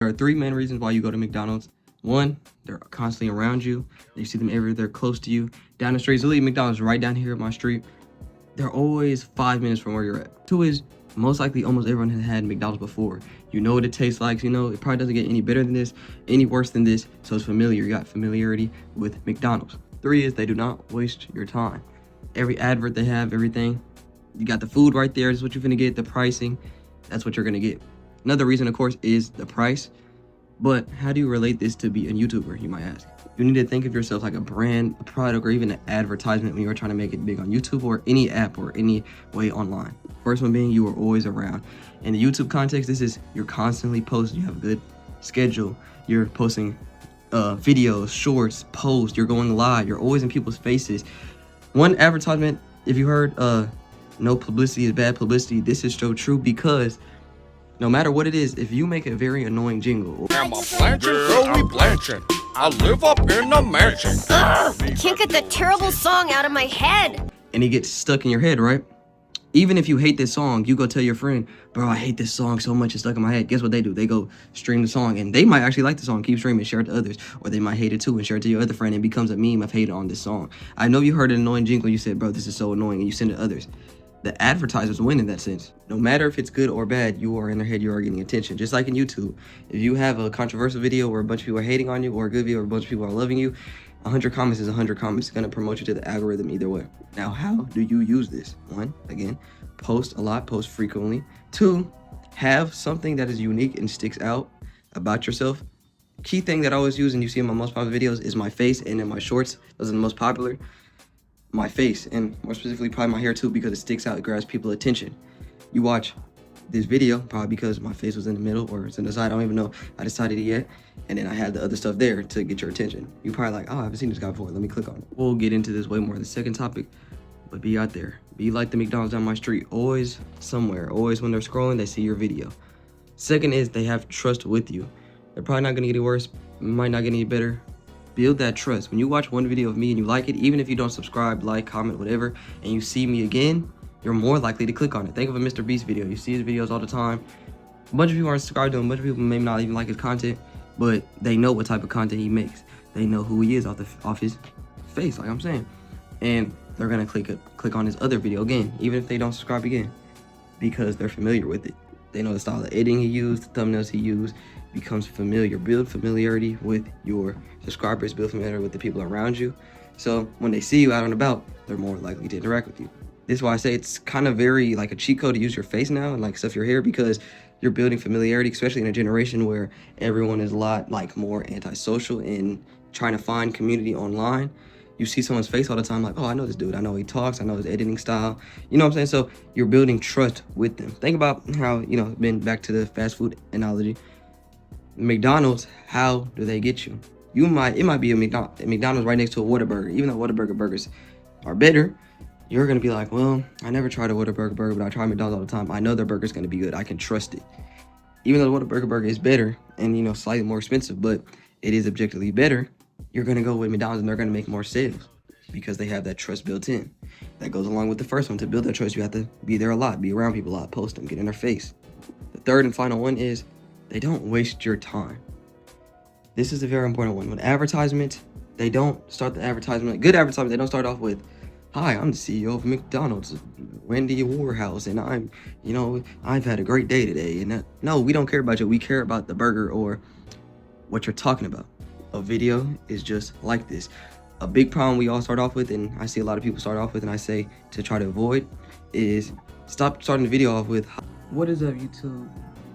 There are three main reasons why you go to McDonald's. One, they're constantly around you. You see them everywhere. They're close to you. Down the street, so leave McDonald's right down here at my street. They're always 5 minutes from where you're at. Two is, most likely almost everyone has had McDonald's before. You know what it tastes like. You know it probably doesn't get any better than this, any worse than this. So it's familiar. You got familiarity with McDonald's. Three is they do not waste your time. Every advert they have, everything. You got the food right there. That's what you're gonna get. The pricing, that's what you're gonna get. Another reason, of course, is the price. But how do you relate this to be a YouTuber, you might ask? You need to think of yourself like a brand, a product, or even an advertisement when you're trying to make it big on YouTube or any app or any way online. First one being you are always around. In the YouTube context, this is you're constantly posting. You have a good schedule. You're posting videos, shorts, posts. You're going live. You're always in people's faces. One advertisement, if you heard no publicity is bad publicity, this is so true because no matter what it is, if you make a very annoying jingle. I'm a Blanchard, Joey Blanchard. I live up in the mansion. Ugh, I can't get that terrible song out of my head. And it gets stuck in your head, right? Even if you hate this song, you go tell your friend, bro, I hate this song so much, it's stuck in my head. Guess what they do? They go stream the song, and they might actually like the song, keep streaming, share it to others. Or they might hate it too and share it to your other friend, and it becomes a meme of hate on this song. I know you heard an annoying jingle, you said, bro, this is so annoying, and you send it to others. The advertisers win in that sense. No matter if it's good or bad, you are in their head, you are getting attention. Just like in YouTube. If you have a controversial video where a bunch of people are hating on you, or a good video where a bunch of people are loving you, 100 comments is 100 comments. It's going to promote you to the algorithm either way. Now, how do you use this? One, again, post a lot, post frequently. Two, have something that is unique and sticks out about yourself. Key thing that I always use and you see in my most popular videos is my face and in my shorts. Those are the most popular. My face, and more specifically probably my hair too, because it sticks out, it grabs people's attention. You watch this video probably because my face was in the middle or it's in the side, I don't even know, I decided it yet, and then I had the other stuff there to get your attention. You probably like, oh, I haven't seen this guy before, let me click on it. We'll get into this way more in the second topic, but be out there, be like the McDonald's down my street, always somewhere, always when they're scrolling they see your video. Second is they have trust with you. They're probably not gonna get any worse, might not get any better. Build that trust. When you watch one video of me and you like it, even if you don't subscribe, like, comment, whatever, and you see me again, you're more likely to click on it. Think of a Mr. Beast video. You see his videos all the time. A bunch of people aren't subscribed to him. A bunch of people may not even like his content, but they know what type of content he makes. They know who he is off his face, like I'm saying. And they're gonna click on his other video again, even if they don't subscribe again, because they're familiar with it. They know the style of editing he used, the thumbnails he used, becomes familiar. Build familiarity with your subscribers, build familiarity with the people around you. So when they see you out and about, they're more likely to interact with you. This is why I say it's kind of very like a cheat code to use your face now and like stuff your hair, because you're building familiarity, especially in a generation where everyone is a lot like more antisocial and trying to find community online. You see someone's face all the time, like, oh, I know this dude. I know he talks. I know his editing style. You know what I'm saying? So you're building trust with them. Think about how, been back to the fast food analogy. McDonald's, how do they get you? It might be a McDonald's right next to a Whataburger. Even though Whataburger burgers are better, you're going to be like, well, I never tried a Whataburger burger, but I try McDonald's all the time. I know their burger's going to be good. I can trust it. Even though the Whataburger burger is better and, slightly more expensive, but it is objectively better, you're going to go with McDonald's and they're going to make more sales because they have that trust built in. That goes along with the first one. To build that trust, you have to be there a lot, be around people a lot, post them, get in their face. The third and final one is they don't waste your time. This is a very important one. With advertisement, they don't start the advertisement. Good advertisement, they don't start off with, hi, I'm the CEO of McDonald's, Wendy Warhouse, and I've had a great day today. And no, we don't care about you. We care about the burger or what you're talking about. A video is just like this. A big problem we all start off with, and I see a lot of people start off with, and I say to try to avoid, is stop starting the video off with, what is up, YouTube?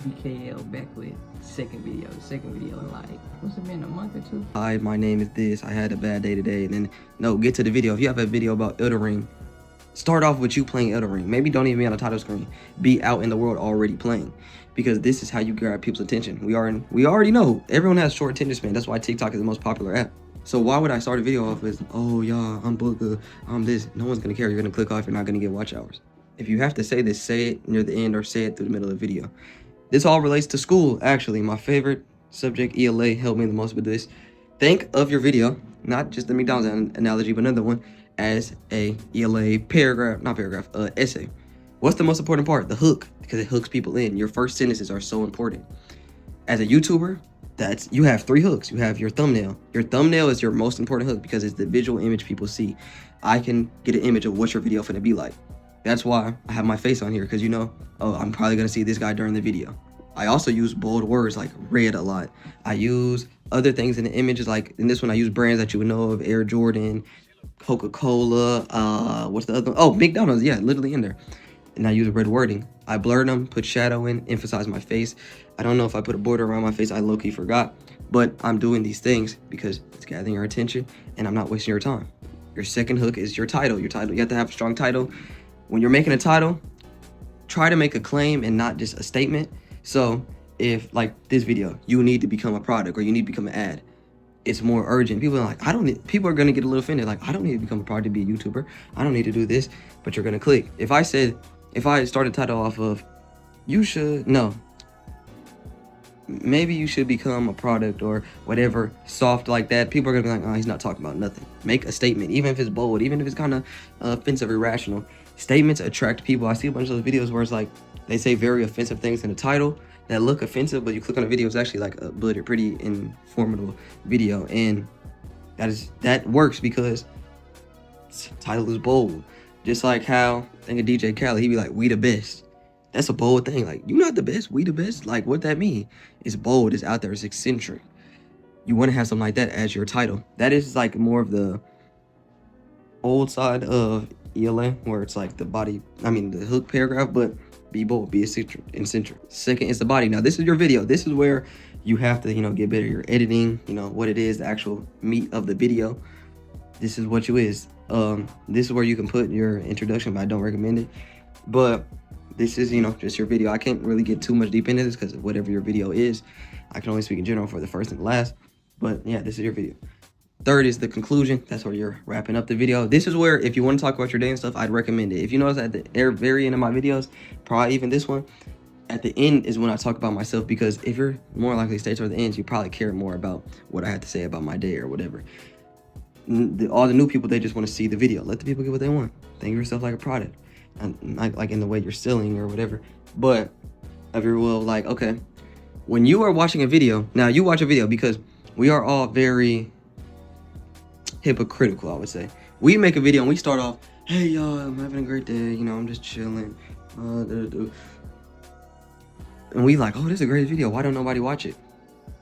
BKL back with second video in like, what's it been, a month or two? Hi, my name is this, I had a bad day today. And then, no, get to the video. If you have a video about Elden Ring, start off with you playing Elden Ring. Maybe don't even be on the title screen. Be out in the world already playing. Because this is how you grab people's attention. We already know everyone has short attention span. That's why TikTok is the most popular app. So why would I start a video off with, oh yeah, I'm Booker, I'm this? No one's gonna care. You're gonna click off, you're not gonna get watch hours. If you have to say this, say it near the end or say it through the middle of the video. This all relates to school, actually. My favorite subject, ELA, helped me the most with this. Think of your video, not just the McDonald's analogy, but another one, as a ELA essay. What's the most important part? The hook, because it hooks people in. Your first sentences are so important. As a YouTuber, you have 3 hooks. You have your thumbnail. Your thumbnail is your most important hook because it's the visual image people see. I can get an image of what your video finna be like. That's why I have my face on here, because oh, I'm probably gonna see this guy during the video. I also use bold words like red a lot. I use other things in the images, like in this one I use brands that you would know of: Air Jordan, Coca-Cola, what's the other one? Oh, McDonald's, yeah, literally in there. And I use red wording. I blurred them, put shadow in, emphasize my face. I don't know if I put a border around my face. I low-key forgot. But I'm doing these things because it's gathering your attention and I'm not wasting your time. Your second hook is your title. You have to have a strong title. When you're making a title, try to make a claim and not just a statement. So if, like this video, you need to become a product or you need to become an ad, it's more urgent. People are like, people are gonna get a little offended. Like, I don't need to become a product to be a YouTuber. I don't need to do this, but you're gonna click. If I start a title off of, maybe you should become a product or whatever, soft like that, people are gonna be like, oh, he's not talking about nothing. Make a statement, even if it's bold, even if it's kind of offensive, irrational. Statements attract people. I see a bunch of those videos where it's like, they say very offensive things in the title that look offensive, but you click on the video, it's actually like a pretty informative video, and that works because the title is bold. Just like how, think of DJ Khaled, he'd be like, we the best. That's a bold thing. Like, you not the best, we the best. Like, what that mean? It's bold, it's out there, it's eccentric. You want to have something like that as your title. That is like more of the old side of ELA, where it's like the hook paragraph, but be bold, be eccentric. Second is the body. Now, this is your video. This is where you have to, get better. Your editing, what it is, the actual meat of the video. This is what you is. This is where you can put your introduction, but I don't recommend it. But this is, just your video. I can't really get too much deep into this because whatever your video is, I can only speak in general for the first and the last. But yeah, this is your video. Third is the conclusion. That's where you're wrapping up the video. This is where, if you want to talk about your day and stuff, I'd recommend it. If you notice at the very end of my videos, probably even this one, at the end is when I talk about myself, because if you're more likely to stay toward the end, you probably care more about what I had to say about my day or whatever. All the new people, they just want to see the video. Let the people get what they want. Think of yourself like a product, and like in the way you're selling or whatever. But if you're like, okay, when you are watching a video, now you watch a video because we are all very hypocritical, I would say. We make a video and we start off, hey y'all, I'm having a great day, I'm just chilling, and we like, oh, this is a great video, why don't nobody watch it?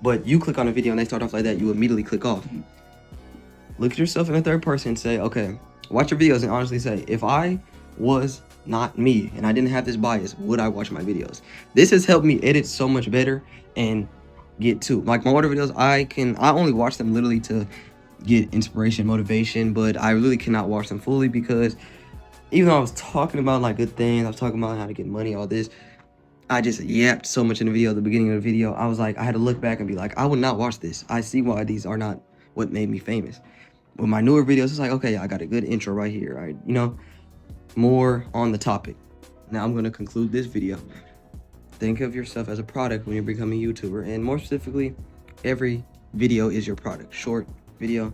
But you click on a video and they start off like that, you immediately click off. Look at yourself in the third person and say, okay, watch your videos and honestly say, if I was not me and I didn't have this bias, would I watch my videos? This has helped me edit so much better and get to, like, my older videos, I only watch them literally to get inspiration, motivation, but I really cannot watch them fully because even though I was talking about like good things, I was talking about how to get money, all this, I just yapped so much in the video. At the beginning of the video, I was like, I had to look back and be like, I would not watch this. I see why these are not what made me famous. With my newer videos, it's like, okay, I got a good intro right here, right? More on the topic. Now I'm going to conclude this video. Think of yourself as a product when you're becoming a YouTuber, and more specifically, every video is your product. Short video.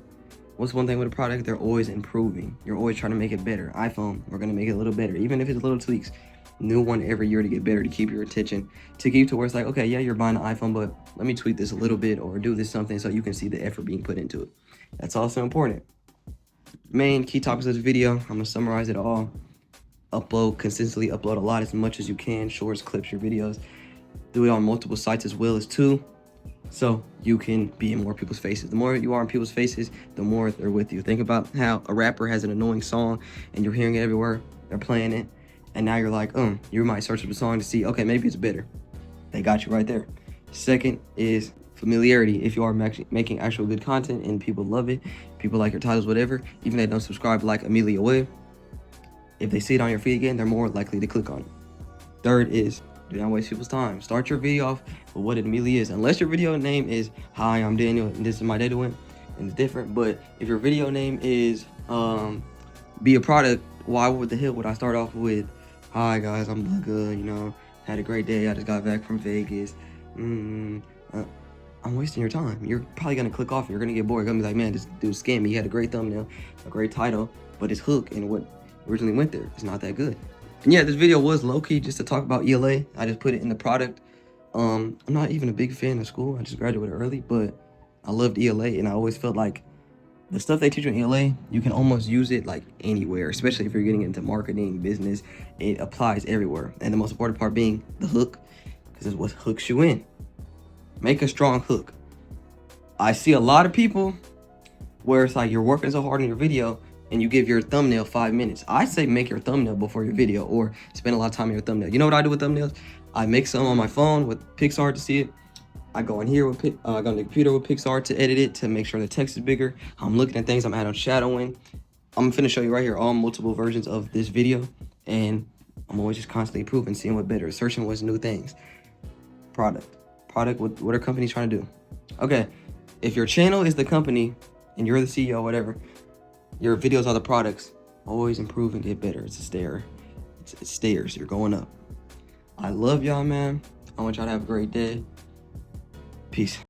What's one thing with a product? They're always improving. You're always trying to make it better. iPhone, we're going to make it a little better, even if it's little tweaks. New one every year to get better, to keep your attention, to keep to where it's like, okay, yeah, you're buying an iPhone, but let me tweak this a little bit or do this something so you can see the effort being put into it. That's also important. Main key topics of this video, I'm going to summarize it all. Consistently upload a lot, as much as you can, shorts, clips, your videos. Do it on multiple sites as well as too, so you can be in more people's faces. The more you are in people's faces, the more they're with you. Think about how a rapper has an annoying song and you're hearing it everywhere, they're playing it, and now you're like, you might search up the song to see, okay, maybe it's better. They got you right there. Second is familiarity. If you are making actual good content and people love it, people like your titles, whatever, even if they don't subscribe like immediately away, if they see it on your feed again, they're more likely to click on it. Third is, do not waste people's time. Start your video off with what it immediately is. Unless your video name is, hi, I'm Daniel, and this is my day to win, and it's different. But if your video name is, be a product, why would the hell would I start off with, hi guys, I'm Bugga, had a great day, I just got back from Vegas. I'm wasting your time. You're probably gonna click off, you're gonna get bored. You're gonna be like, man, this dude scammed me. He had a great thumbnail, a great title, but his hook and what originally went there is not that good. And yeah, this video was low-key just to talk about ELA. I just put it in the product I'm not even a big fan of school. I just graduated early, but I loved ELA, and I always felt like the stuff they teach you in ELA, you can almost use it like anywhere, especially if you're getting into marketing, business. It applies everywhere. And the most important part being the hook, because it's what hooks you in. Make a strong hook. I see a lot of people where it's like you're working so hard on your video and you give your thumbnail 5 minutes. I say make your thumbnail before your video, or spend a lot of time on your thumbnail. You know what I do with thumbnails? I make some on my phone with Pixar to see it. I go in here with I go on the computer with Pixar to edit it, to make sure the text is bigger. I'm looking at things, I'm adding shadowing. I'm finna show you right here all multiple versions of this video, and I'm always just constantly improving, seeing what better, searching what's new things. Product, what are companies trying to do? Okay, if your channel is the company and you're the CEO, whatever, your videos are the products. Always improve and get better. It's a stair. It's stairs. You're going up. I love y'all, man. I want y'all to have a great day. Peace.